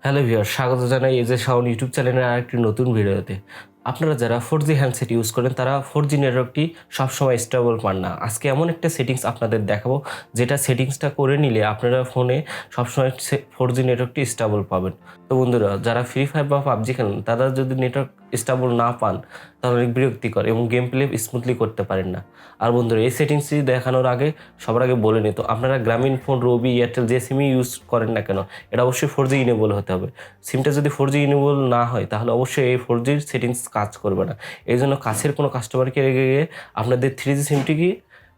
Hello viewer, স্বাগত জানাই এই যে শাওন ইউটিউব চ্যানেলের আরেকটি নতুন ভিডিওতে। আপনারা যারা 4G হ্যান্ডসেট ইউজ করেন তারা 4G নেটওয়ার্কটি সবসময় স্টেবল পান না। আজকে এমন একটা সেটিংস আপনাদের দেখাবো যেটা সেটিংসটা করে নিলে আপনারা ফোনে সবসময় 4G নেটওয়ার্কটি স্টেবল পাবেন। তো বন্ধুরা, যারা ফ্রি ফায়ার বা পাবজি খেলেন তারা যদি নেটওয়ার্ক স্টেবল না পান তাহলে অনেক বিরক্তিকর এবং গেম প্লে স্মুথলি করতে পারেন না। আর বন্ধুরা, এই সেটিংসটি দেখানোর আগে সবার আগে বলে নিই, তো আপনারা গ্রামীণ ফোন, রবি, এয়ারটেল যে সিমই ইউজ করেন না কেন, এটা অবশ্যই 4G ইনেবল হতে হবে। সিমটা যদি 4G ইনেবল না হয় তাহলে অবশ্যই এই 4Gর সেটিংস কাজ করবে না। এই জন্য কাছের কোনো কাস্টমারকে রেখে গিয়ে আপনাদের 3G সিমটিকে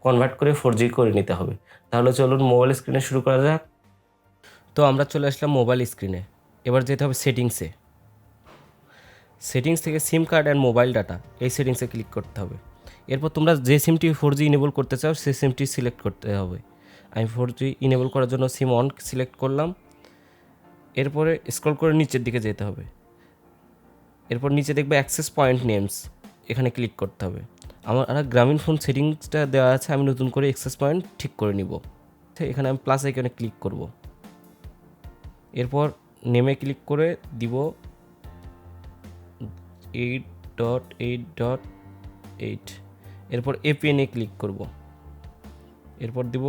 কনভার্ট করে 4G করে নিতে হবে। তাহলে চলুন মোবাইল স্ক্রিনে শুরু করা যাক। তো আমরা চলে আসলাম মোবাইল স্ক্রিনে। এবার যেতে হবে সেটিংসে। সেটিংস থেকে সিম কার্ড অ্যান্ড মোবাইল ডাটা, এই সেটিংসে ক্লিক করতে হবে। এরপর তোমরা যে সিমটি 4G ইনেবল করতে চাও সেই সিমটি সিলেক্ট করতে হবে। আমি 4G ইনেবল করার জন্য সিম অন সিলেক্ট করলাম। এরপরে স্ক্রল করে নিচের দিকে যেতে হবে। এরপর নিচে দেখবে অ্যাক্সেস পয়েন্ট নেমস, এখানে ক্লিক করতে হবে। আমার গ্রামীণ ফোন সেটিংসটা দেওয়া আছে, আমি নতুন করে অ্যাক্সেস পয়েন্ট ঠিক করে নিব। এখানে আমি প্লাস আইকনে ক্লিক করব। এরপর নেমে ক্লিক করে দিব 8.8.8। এরপর এপিএনে ক্লিক করব। এরপর দিব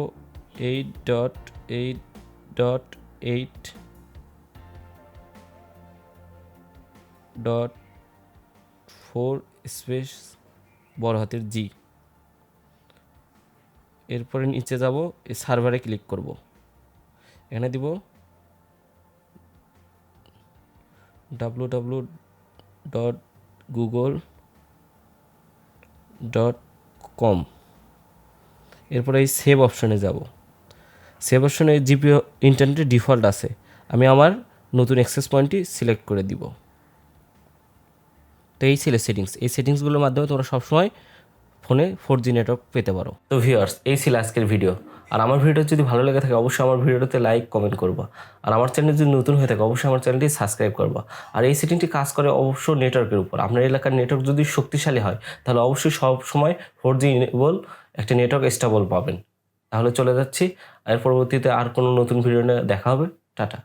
8.8.8.4 স্পেস বড় হাতের জি। এরপরে নিচে যাব, এই সার্ভারে ক্লিক করব। এখানে দিব www.google.com। এরপরে এই সেভ অপশনে যাব। সেভ অপশনে জিপি ইন্টারনেটে ডিফল্ট আছে, আমি আমার নতুন অ্যাক্সেস পয়েন্টটি সিলেক্ট করে দিব। তো এই ছিল সেটিংস। এই সেটিংসগুলোর মাধ্যমে তোমরা সবসময় ফোনে 4G নেটওয়ার্ক পেতে পারো। তো ভিউয়ার্স, এই ছিল আজকের ভিডিও। আর আমার ভিডিও যদি ভালো লেগে থাকে অবশ্যই আমার ভিডিওতে লাইক কমেন্ট করবা। আর আমার চ্যানেল যদি নতুন হয়ে থাকে অবশ্যই আমার চ্যানেলটি সাবস্ক্রাইব করবা। আর এই সেটিংটি কাজ করে অবশ্য নেটওয়ার্কের উপর। আপনার এলাকার নেটওয়ার্ক যদি শক্তিশালী হয় তাহলে অবশ্যই সব সময় 4G ইনেবল একটা নেটওয়ার্ক স্টেবল পাবেন। তাহলে চলে যাচ্ছি, এর পরবর্তীতে আর কোনো নতুন ভিডিও নিয়ে দেখা হবে। টাটা।